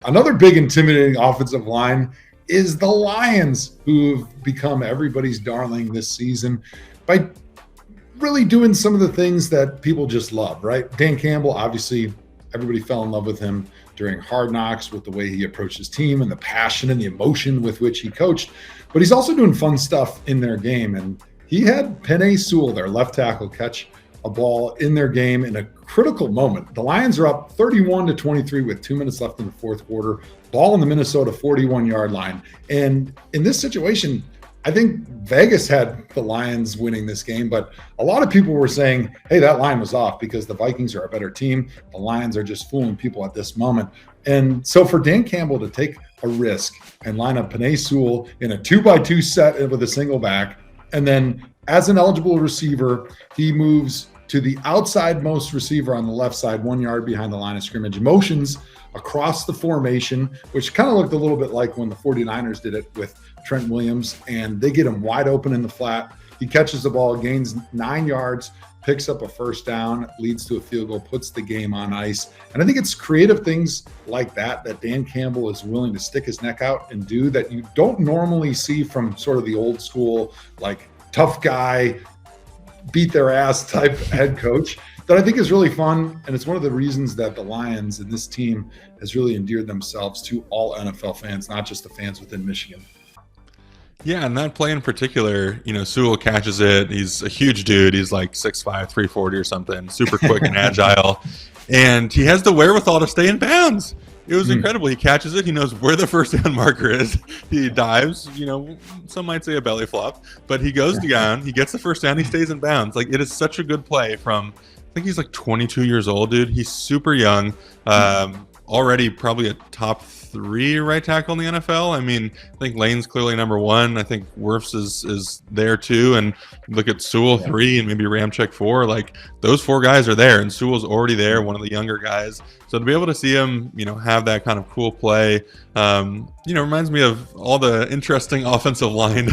Another big intimidating offensive line is the Lions, who've become everybody's darling this season by really doing some of the things that people just love, right? Dan Campbell, obviously, everybody fell in love with him during Hard Knocks with the way he approached his team and the passion and the emotion with which he coached. But he's also doing fun stuff in their game. And he had Penei Sewell, their left tackle, catch a ball in their game in a critical moment. The Lions are up 31-23 with 2 minutes left in the fourth quarter. Ball on the Minnesota 41-yard line. And in this situation, I think Vegas had the Lions winning this game, but a lot of people were saying, hey, that line was off because the Vikings are a better team. The Lions are just fooling people at this moment. And so for Dan Campbell to take a risk and line up Penei Sewell in a 2x2 set with a single back, and then as an eligible receiver, he moves to the outside most receiver on the left side, 1 yard behind the line of scrimmage, motions across the formation, which kind of looked a little bit like when the 49ers did it with Trent Williams, and they get him wide open in the flat. He catches the ball, gains 9 yards, picks up a first down, leads to a field goal, puts the game on ice. And I think it's creative things like that Dan Campbell is willing to stick his neck out and do that you don't normally see from sort of the old school, like tough guy, beat their ass type head coach, that I think is really fun. And it's one of the reasons that the Lions and this team has really endeared themselves to all NFL fans, not just the fans within Michigan. Yeah, and that play in particular, Sewell catches it. He's a huge dude. He's like 6'5", 340 or something, super quick and agile. And he has the wherewithal to stay in bounds. It was incredible. He catches it. He knows where the first down marker is. He dives, some might say a belly flop, but he goes down. He gets the first down. He stays in bounds. Like, it is such a good play from, I think he's like 22 years old, dude. He's super young. Already probably a top 3 right tackle in the NFL. I mean, I think Lane's clearly number 1. I think Wirfs is there too. And look at Sewell 3 and maybe Ramczyk 4. Like, those 4 guys are there, and Sewell's already there, one of the younger guys. So to be able to see him, have that kind of cool play, reminds me of all the interesting offensive line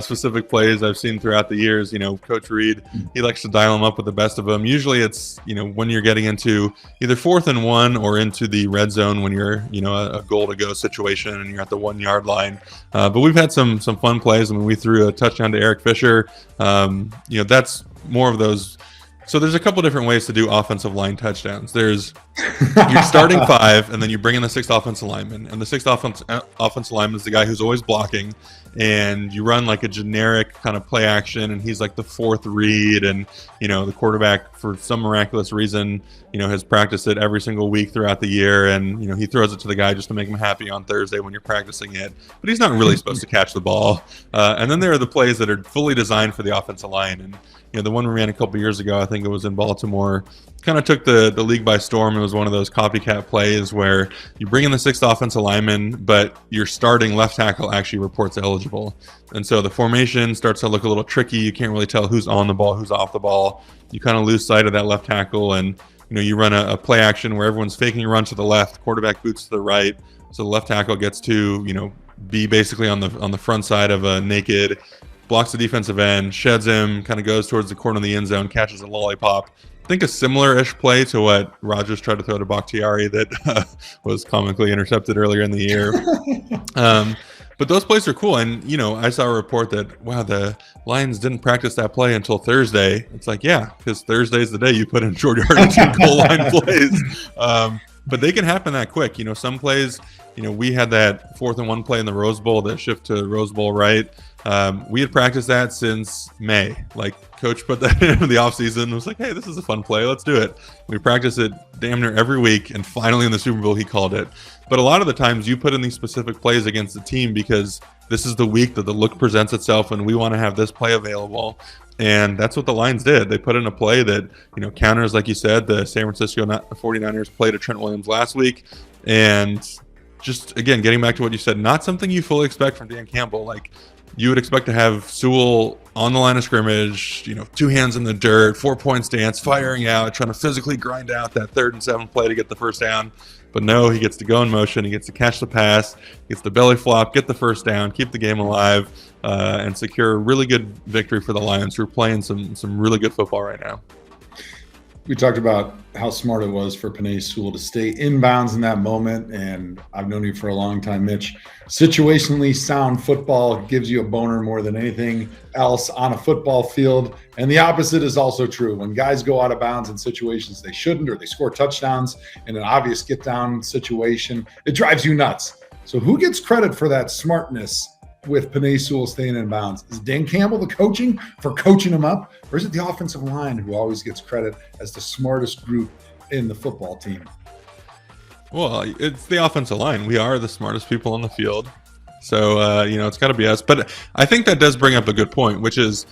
specific plays I've seen throughout the years. Coach Reed, he likes to dial them up with the best of them. Usually it's, when you're getting into either 4th and 1 or into the red zone when you're, a goal to go situation and you're at the 1 yard line. But we've had some fun plays. I mean, we threw a touchdown to Eric Fisher. That's more of those. So there's a couple different ways to do offensive line touchdowns. There's you're starting 5, and then you bring in the 6th offensive lineman. And the 6th offensive lineman is the guy who's always blocking. And you run like a generic kind of play action, and he's like the 4th read. And, the quarterback, for some miraculous reason, has practiced it every single week throughout the year. And, he throws it to the guy just to make him happy on Thursday when you're practicing it. But he's not really supposed to catch the ball. And then there are the plays that are fully designed for the offensive line. And, the one we ran a couple years ago, I think it was in Baltimore, kind of took the league by storm. It was one of those copycat plays where you bring in the 6th offensive lineman, but your starting left tackle actually reports eligible. And so the formation starts to look a little tricky. You can't really tell who's on the ball, who's off the ball. You kind of lose sight of that left tackle, and you run a play action where everyone's faking a run to the left, quarterback boots to the right. So the left tackle gets to, be basically on the front side of a naked, blocks the defensive end, sheds him, kind of goes towards the corner of the end zone, catches a lollipop. I think a similar-ish play to what Rodgers tried to throw to Bakhtiari that was comically intercepted earlier in the year. But those plays are cool. And, I saw a report that, wow, the Lions didn't practice that play until Thursday. It's like, yeah, because Thursday's the day you put in short yardage and goal line plays. But they can happen that quick. Some plays, we had that 4th and 1 play in the Rose Bowl, that shift to Rose Bowl right. We had practiced that since May. Like, coach put that in the offseason and was like, hey, this is a fun play. Let's do it. We practice it damn near every week. And finally in the Super Bowl, he called it. But a lot of the times you put in these specific plays against the team because this is the week that the look presents itself and we want to have this play available. And that's what the Lions did. They put in a play that, counters, like you said, the San Francisco 49ers played to Trent Williams last week. And just, again, getting back to what you said, not something you fully expect from Dan Campbell. Like, you would expect to have Sewell on the line of scrimmage, 2 hands in the dirt, 4-point stance, firing out, trying to physically grind out that 3rd and 7 play to get the first down. But no, he gets to go in motion. He gets to catch the pass, gets the belly flop, get the first down, keep the game alive, and secure a really good victory for the Lions, who are playing some really good football right now. We talked about how smart it was for Penei Sewell to stay inbounds in that moment. And I've known you for a long time, Mitch. Situationally sound football gives you a boner more than anything else on a football field. And the opposite is also true. When guys go out of bounds in situations they shouldn't, or they score touchdowns in an obvious get down situation, it drives you nuts. So who gets credit for that smartness with Penei Sewell staying in bounds? Is Dan Campbell the coaching for coaching him up? Or is it the offensive line who always gets credit as the smartest group in the football team? Well, it's the offensive line. We are the smartest people on the field. So, it's got to be us. But I think that does bring up a good point, which is,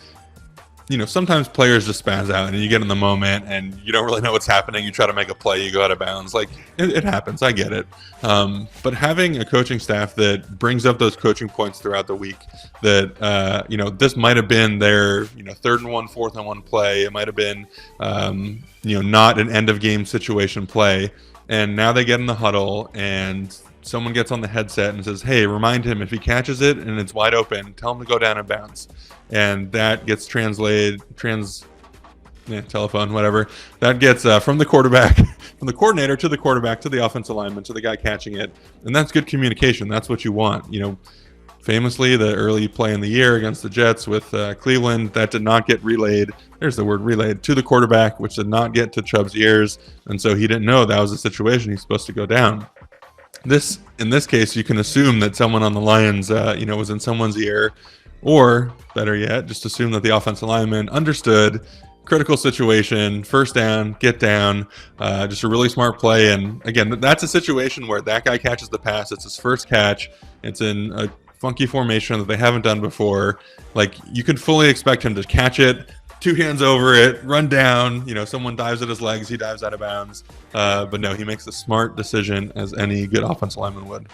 sometimes players just spaz out and you get in the moment and you don't really know what's happening. You try to make a play, you go out of bounds. Like, it happens. I get it. But having a coaching staff that brings up those coaching points throughout the week, that, this might have been their, 3rd and 1, 4th and 1 play. It might have been, not an end of game situation play. And now they get in the huddle and someone gets on the headset and says, hey, remind him if he catches it and it's wide open, tell him to go down and bounce. And that gets telephone, whatever. That gets from the quarterback, from the coordinator to the quarterback, to the offensive lineman, to the guy catching it. And that's good communication. That's what you want. Famously, the early play in the year against the Jets with Cleveland, that did not get relayed. There's the word relayed to the quarterback, which did not get to Chubb's ears. And so he didn't know that was the situation. He's supposed to go down. In this case, you can assume that someone on the Lions, was in someone's ear, or better yet, just assume that the offensive lineman understood critical situation, first down, get down, just a really smart play. And again, that's a situation where that guy catches the pass. It's his first catch. It's in a funky formation that they haven't done before. Like, you can fully expect him to catch it, 2 hands over it, run down, someone dives at his legs, he dives out of bounds. But no, he makes a smart decision as any good offensive lineman would.